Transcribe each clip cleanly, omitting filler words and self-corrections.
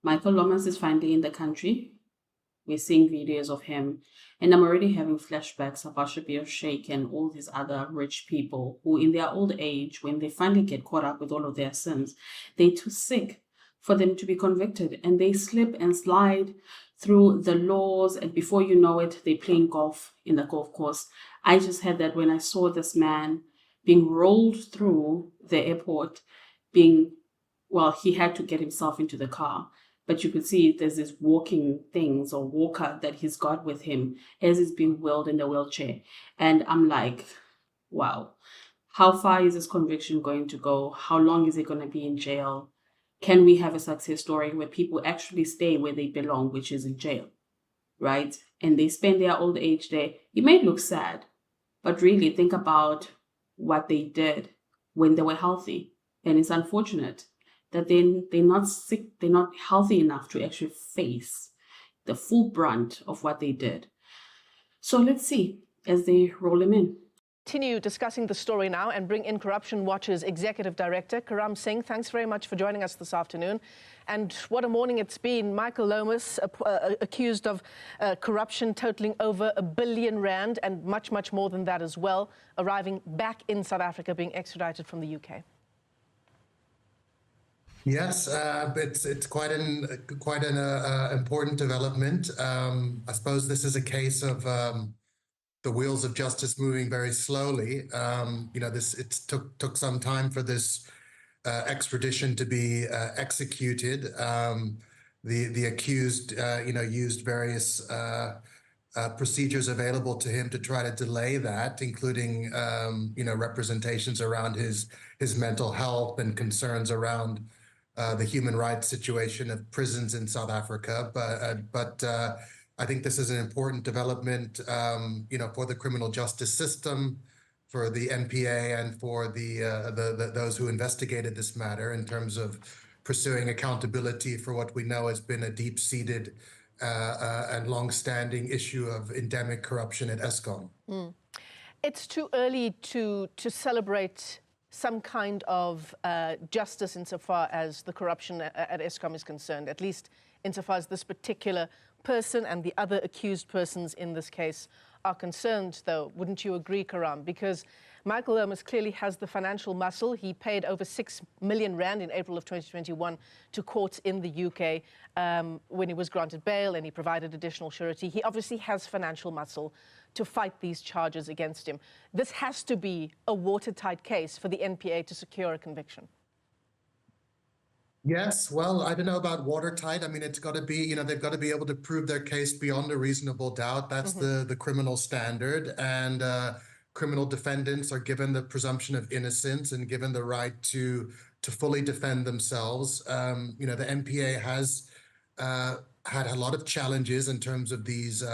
Michael Lomas is finally in the country. We're seeing videos of him, and I'm already having flashbacks of Ashabir Sheikh and all these other rich people who, in their old age, when they finally get caught up with all of their sins, they're too sick for them to be convicted, and they slip and slide through the laws, and before you know it, they're playing golf in the golf course. I just had that when I saw this man being rolled through the airport, being well, he had to get himself into the car, but you could see there's this walking things or walker that he's got with him as he's being wheeled in the wheelchair. And I'm like, wow, how far is this conviction going to go? How long is he going to be in jail? Can we have a success story where people actually stay where they belong, which is in jail, right? And they spend their old age there. It may look sad, but really think about what they did when they were healthy. And it's unfortunate that they're not sick, they're not healthy enough to actually face the full brunt of what they did. So let's see as they roll him in. Continue discussing the story now and bring in Corruption Watch's Executive Director, Karam Singh. Thanks very much for joining us this afternoon. And what a morning it's been. Michael Lomas, accused of corruption totaling over R1 billion and much, much more than that as well, arriving back in South Africa, being extradited from the UK. Yes, it's quite an important development. I suppose this is a case of the wheels of justice moving very slowly. It took some time for this extradition to be executed. The accused, used various procedures available to him to try to delay that, including representations around his mental health and concerns around the human rights situation of prisons in South Africa. But I think this is an important development, for the criminal justice system, for the NPA, and for those who investigated this matter in terms of pursuing accountability for what we know has been a deep-seated and long-standing issue of endemic corruption at Eskom. It's too early to celebrate some kind of justice insofar as the corruption at Eskom is concerned, at least insofar as this particular person and the other accused persons in this case are concerned, though. Wouldn't you agree, Karam? Because Michael Lomas clearly has the financial muscle. He paid over R6 million in April of 2021 to courts in the UK when he was granted bail, and he provided additional surety. He obviously has financial muscle to fight these charges against him. This has to be a watertight case for the NPA to secure a conviction. Yes, well, I don't know about watertight. I mean, it's got to be, they've got to be able to prove their case beyond a reasonable doubt. That's the criminal standard. And criminal defendants are given the presumption of innocence and given the right to fully defend themselves. The NPA has had a lot of challenges in terms of these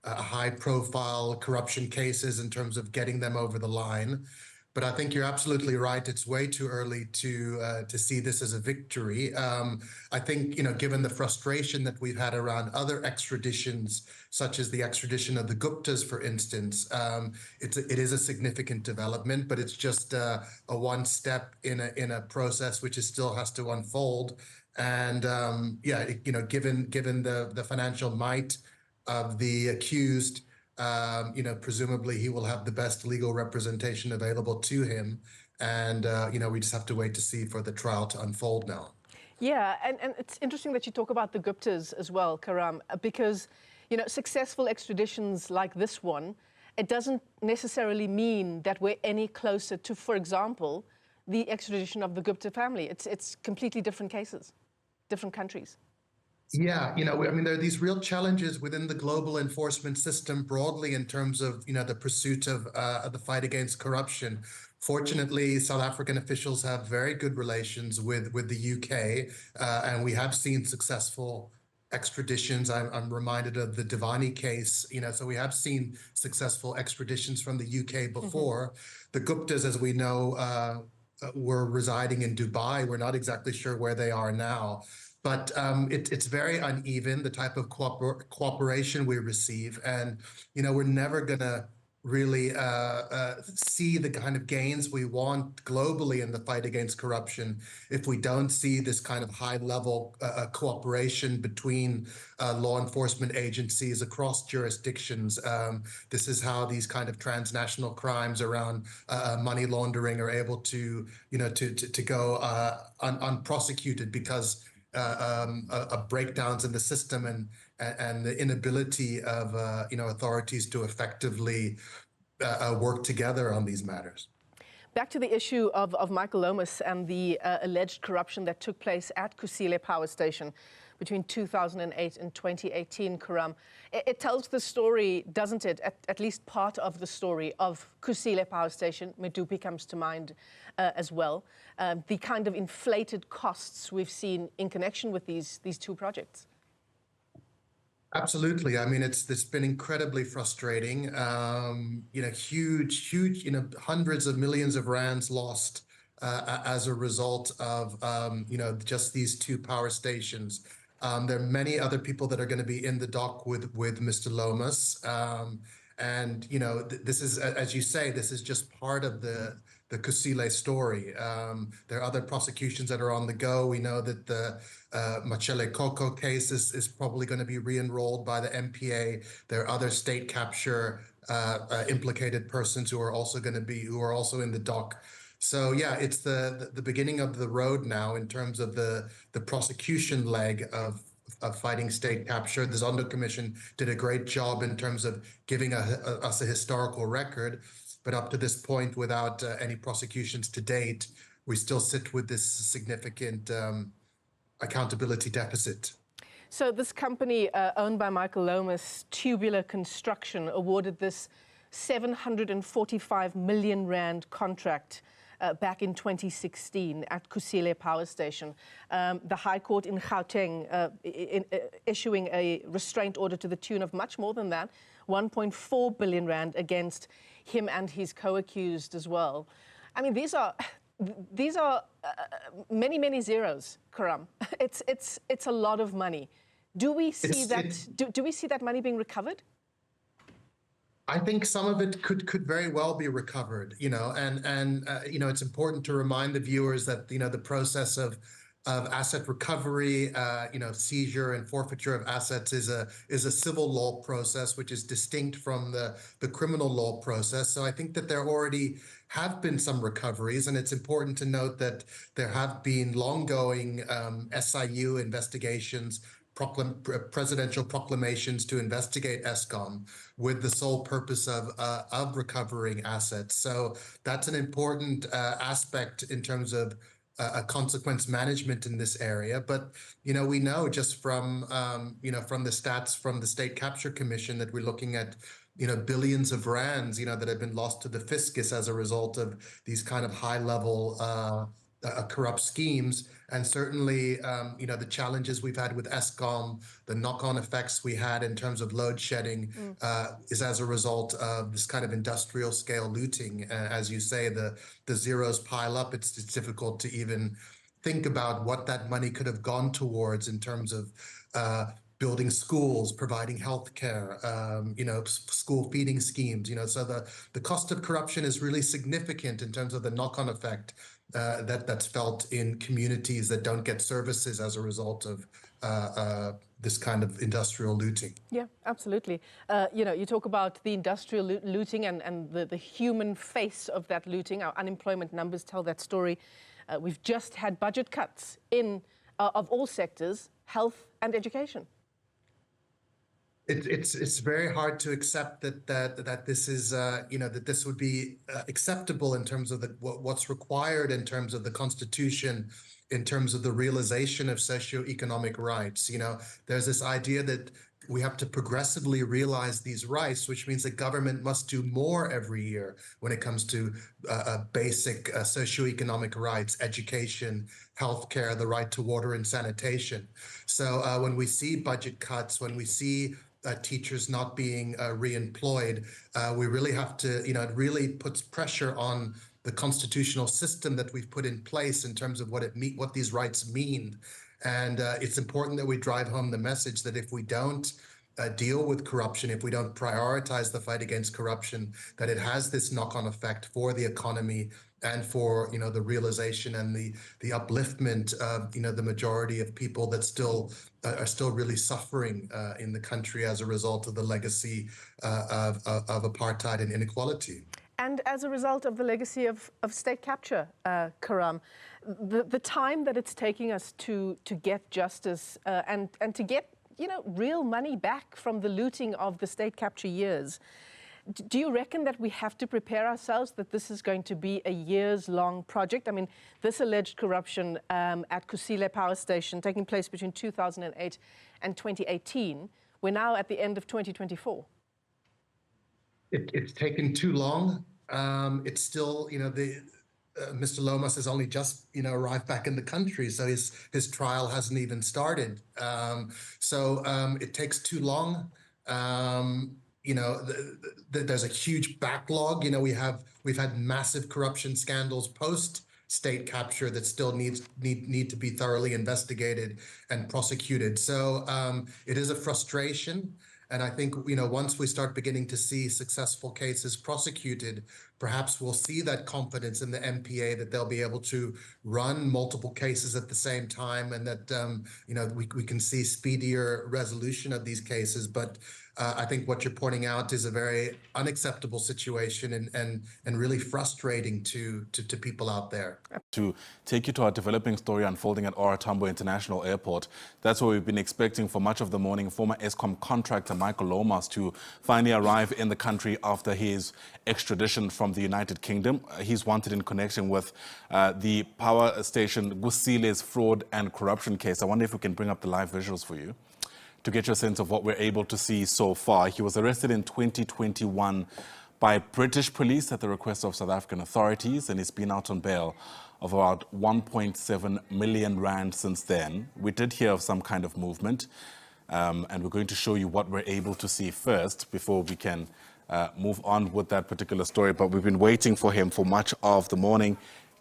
high-profile corruption cases, in terms of getting them over the line. But I think you're absolutely right. It's way too early to see this as a victory. I think, given the frustration that we've had around other extraditions, such as the extradition of the Guptas, for instance, it is a significant development, but it's just a one step in a process which still has to unfold. And given the financial might of the accused, presumably he will have the best legal representation available to him. And, we just have to wait to see for the trial to unfold now. Yeah, and it's interesting that you talk about the Guptas as well, Karam, because, successful extraditions like this one, it doesn't necessarily mean that we're any closer to, for example, the extradition of the Gupta family. It's completely different cases, different countries. Yeah, there are these real challenges within the global enforcement system broadly in terms of, the pursuit of the fight against corruption. Fortunately, South African officials have very good relations with the UK, and we have seen successful extraditions. I'm reminded of the Divani case, so we have seen successful extraditions from the UK before. The Guptas, as we know, were residing in Dubai. We're not exactly sure where they are now. But it's very uneven, the type of cooperation we receive. And, we're never going to really see the kind of gains we want globally in the fight against corruption, if we don't see this kind of high-level cooperation between law enforcement agencies across jurisdictions. This is how these kind of transnational crimes around money laundering are able to, to go unprosecuted because of breakdowns in the system and the inability of authorities to effectively work together on these matters. Back to the issue of Michael Lomas and the alleged corruption that took place at Kusile Power Station between 2008 and 2018, Karam. It tells the story, doesn't it, at least part of the story of Kusile Power Station. Medupi comes to mind as well. The kind of inflated costs we've seen in connection with these two projects. Absolutely. I mean, it's been incredibly frustrating. Huge, hundreds of millions of rands lost as a result of, just these two power stations. There are many other people that are going to be in the dock with Mr. Lomas. This is, as you say, this is just part of the Kusile story. There are other prosecutions that are on the go. We know that the Machele Coco case is probably going to be re-enrolled by the MPA. There are other state capture implicated persons who are also in the dock. So yeah, it's the beginning of the road now in terms of the prosecution leg of fighting state capture. The Zondo Commission did a great job in terms of giving us a historical record, but up to this point, without any prosecutions to date, we still sit with this significant accountability deficit. So this company owned by Michael Lomas, Tubular Construction, awarded this 745 million rand contract back in 2016 at Kusile Power Station. The High Court in Gauteng issuing a restraint order to the tune of much more than that, 1.4 billion rand against him and his co-accused as well. I mean, these are many, many zeros, Karam. It's a lot of money. Do we see do we see that money being recovered? I think some of it could very well be recovered, and it's important to remind the viewers that, the process of asset recovery, seizure and forfeiture of assets is a civil law process, which is distinct from the criminal law process. So I think that there already have been some recoveries, and it's important to note that there have been long-going SIU investigations, presidential proclamations to investigate Eskom with the sole purpose of recovering assets. So that's an important aspect in terms of a consequence management in this area. But, we know just from, from the stats from the State Capture Commission that we're looking at, billions of rands, that have been lost to the fiscus as a result of these kind of high-level corrupt schemes. And certainly, the challenges we've had with Eskom, the knock-on effects we had in terms of load shedding is as a result of this kind of industrial scale looting. As you say, the zeros pile up. It's difficult to even think about what that money could have gone towards in terms of building schools, providing healthcare, school feeding schemes. So the cost of corruption is really significant in terms of the knock-on effect that's felt in communities that don't get services as a result of this kind of industrial looting. Yeah, absolutely. You talk about the industrial looting and the human face of that looting. Our unemployment numbers tell that story. We've just had budget cuts of all sectors, health and education. It's very hard to accept that this is that this would be acceptable in terms of what's required in terms of the Constitution, in terms of the realization of socioeconomic rights. There's this idea that we have to progressively realize these rights, which means the government must do more every year when it comes to basic socioeconomic rights, education, healthcare, the right to water and sanitation. So when we see budget cuts, when we see teachers not being re-employed, we really have to, it really puts pressure on the constitutional system that we've put in place in terms of what these rights mean. And it's important that we drive home the message that if we don't deal with corruption, if we don't prioritize the fight against corruption, that it has this knock-on effect for the economy and for, the realization and the upliftment of, the majority of people that are still really suffering in the country as a result of the legacy of apartheid and inequality. And as a result of the legacy of state capture, Karam, the time that it's taking us to get justice and to get real money back from the looting of the state capture years. Do you reckon that we have to prepare ourselves that this is going to be a years-long project? I mean, this alleged corruption at Kusile power station taking place between 2008 and 2018. We're now at the end of 2024. It's taken too long. It's still, Mr. Lomas has only just, arrived back in the country, so his trial hasn't even started. It takes too long. There's a huge backlog. We've had massive corruption scandals post state capture that still need to be thoroughly investigated and prosecuted. So it is a frustration. And I think, once we start beginning to see successful cases prosecuted, perhaps we'll see that confidence in the MPA that they'll be able to run multiple cases at the same time, and that, we can see speedier resolution of these cases. But I think what you're pointing out is a very unacceptable situation and really frustrating to people out there. To take you to our developing story unfolding at OR Tambo International Airport. That's what we've been expecting for much of the morning. Former Eskom contractor Michael Lomas to finally arrive in the country after his extradition from the United Kingdom. He's wanted in connection with the power station Kusile's fraud and corruption case. I wonder if we can bring up the live visuals for you to get your sense of what we're able to see so far. He was arrested in 2021 by British police at the request of South African authorities, and he's been out on bail of about 1.7 million rand since then. We did hear of some kind of movement, and we're going to show you what we're able to see first before we can move on with that particular story. But we've been waiting for him for much of the morning,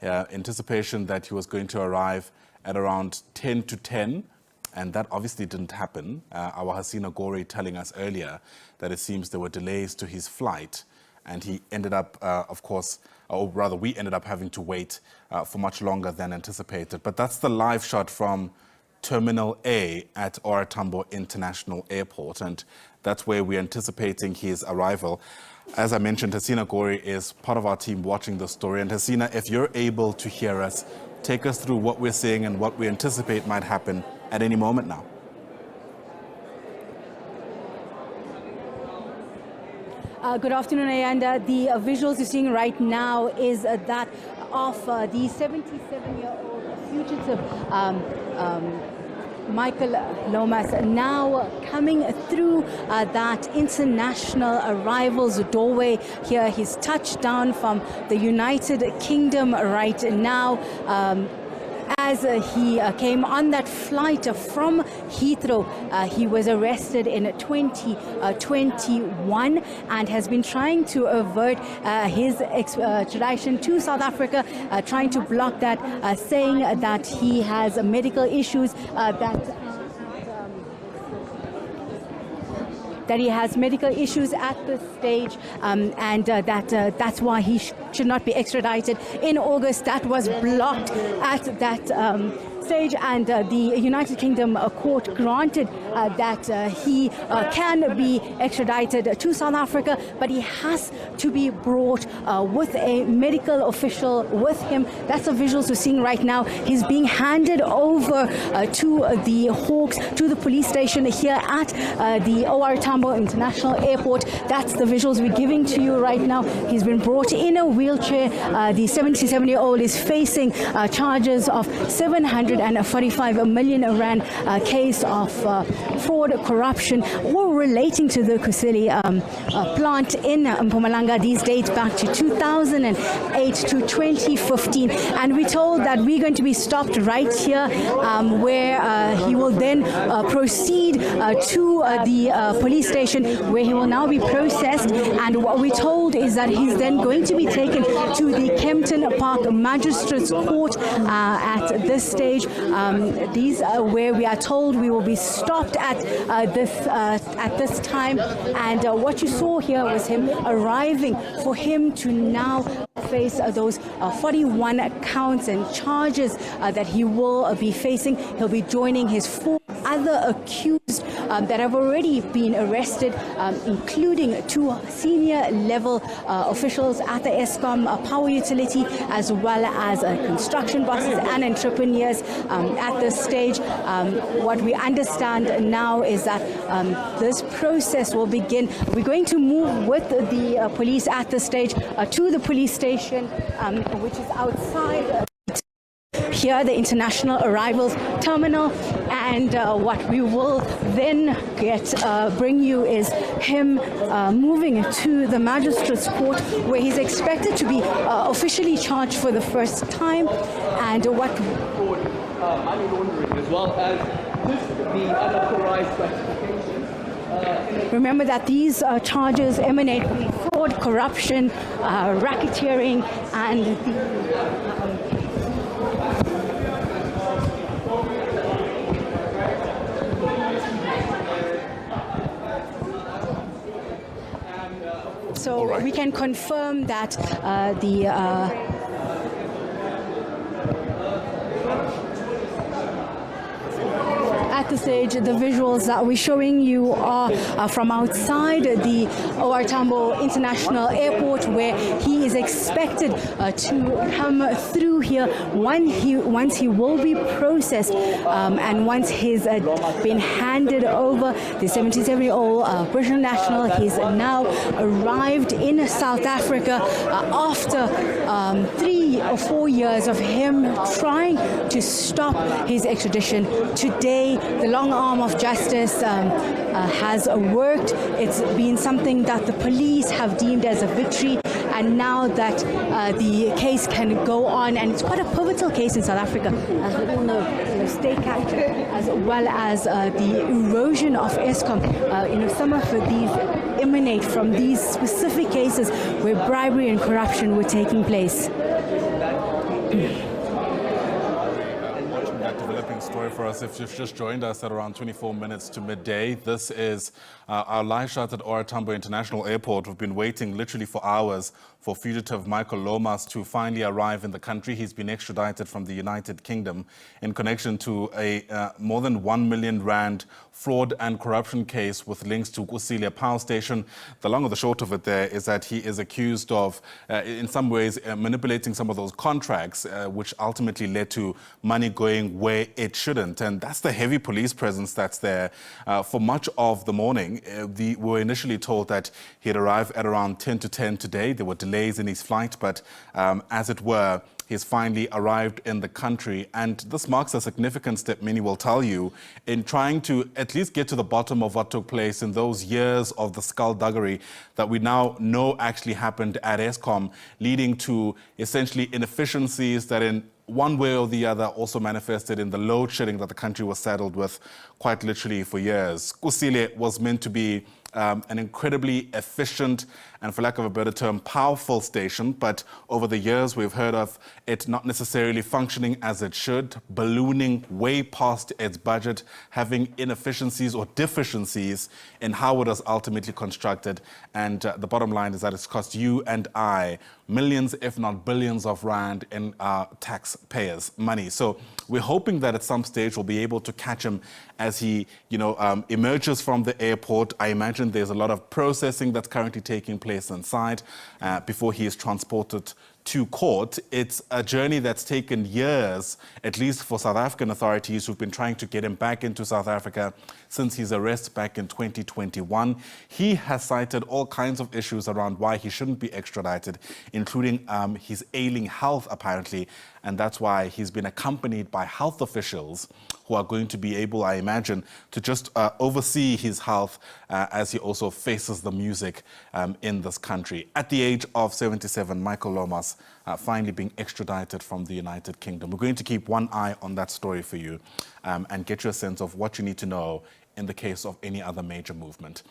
anticipation that he was going to arrive at around 10 to 10. And that obviously didn't happen. Our Hasina Gore telling us earlier that it seems there were delays to his flight, and he ended up, of course, or rather we ended up having to wait for much longer than anticipated. But that's the live shot from Terminal A at OR Tambo International Airport, and that's where we're anticipating his arrival. As I mentioned, Hasina Gore is part of our team watching the story. And Hasina, if you're able to hear us, take us through what we're seeing and what we anticipate might happen at any moment now. Good afternoon, Ayanda. The visuals you're seeing right now is that of the 77-year-old fugitive Michael Lomas, now coming through that international arrivals doorway here. He's touched down from the United Kingdom right now. As he came on that flight from Heathrow, he was arrested in 2021 and has been trying to avert his extradition to South Africa, trying to block that, saying that he has medical issues, that he has medical issues at this stage, and that's why he should not be extradited. In August, that was blocked at that stage, and the United Kingdom court granted that he can be extradited to South Africa, but he has to be brought with a medical official with him. That's the visuals we're seeing right now. He's being handed over to the Hawks, to the police station here at the OR Tambo International Airport. That's the visuals we're giving to you right now. He's been brought in a wheelchair. The 77-year-old is facing charges of 745 million rand case of fraud, corruption, all relating to the Kusile plant in Mpumalanga. These dates back to 2008 to 2015. And we're told that we're going to be stopped right here where he will then proceed to the police station where he will now be processed. And what we're told is that he's then going to be taken to the Kempton Park Magistrates Court at this stage, These are where we are told we will be stopped at this time. And what you saw here was him arriving for him to now face those 41 counts and charges that he will be facing. He'll be joining his 4 other accused that have already been arrested, including 2 senior level officials at the Eskom power utility, as well as construction bosses and entrepreneurs at this stage. What we understand now is that this process will begin. We're going to move with the police at this stage to the police station, which is outside here, the international arrivals terminal. And what we will then bring you is him moving to the magistrate's court, where he's expected to be officially charged for the first time. And what money laundering, as well as the unauthorized classification. Remember that these charges emanate from fraud, corruption, racketeering, and so right. We can confirm that at the stage, the visuals that we're showing you are from outside the OR Tambo International Airport, where he is expected to come through here once he will be processed, and once he's been handed over. The 77-year-old British national, he's now arrived in South Africa after 3 or 4 years of him trying to stop his extradition. Today, the long arm of justice has worked. It's been something that the police have deemed as a victory, and now that the case can go on, and it's quite a pivotal case in South Africa, as we all know, state capture, as well as the erosion of Eskom. Some of these emanate from these specific cases where bribery and corruption were taking place. Developing story for us. If you've just joined us at around 24 minutes to midday, this is our live shot at OR Tambo International Airport. We've been waiting literally for hours for fugitive Michael Lomas to finally arrive in the country. He's been extradited from the United Kingdom in connection to a more than 1 million rand fraud and corruption case with links to Kusile power station. The long or the short of it there is that he is accused of, in some ways, manipulating some of those contracts, which ultimately led to money going where it shouldn't. And that's the heavy police presence that's there. For much of the morning, we were initially told that he'd arrive at around 10 to 10 today. There were delays in his flight, but as it were, he's finally arrived in the country. And this marks a significant step, many will tell you, in trying to at least get to the bottom of what took place in those years of the skullduggery that we now know actually happened at Eskom, leading to essentially inefficiencies that in one way or the other also manifested in the load shedding that the country was saddled with quite literally for years. Kusile was meant to be an incredibly efficient and, for lack of a better term, powerful station. But over the years, we've heard of it not necessarily functioning as it should, ballooning way past its budget, having inefficiencies or deficiencies in how it was ultimately constructed. And the bottom line is that it's cost you and I millions, if not billions of rand in taxpayers' money. So we're hoping that at some stage we'll be able to catch him as he, emerges from the airport. I imagine there's a lot of processing that's currently taking place inside before he is transported to court. It's a journey that's taken years, at least for South African authorities who've been trying to get him back into South Africa since his arrest back in 2021. He has cited all kinds of issues around why he shouldn't be extradited, including his ailing health, apparently. And that's why he's been accompanied by health officials who are going to be able, I imagine, to just oversee his health as he also faces the music in this country. At the age of 77, Michael Lomas finally being extradited from the United Kingdom. We're going to keep one eye on that story for you and get you a sense of what you need to know in the case of any other major movement.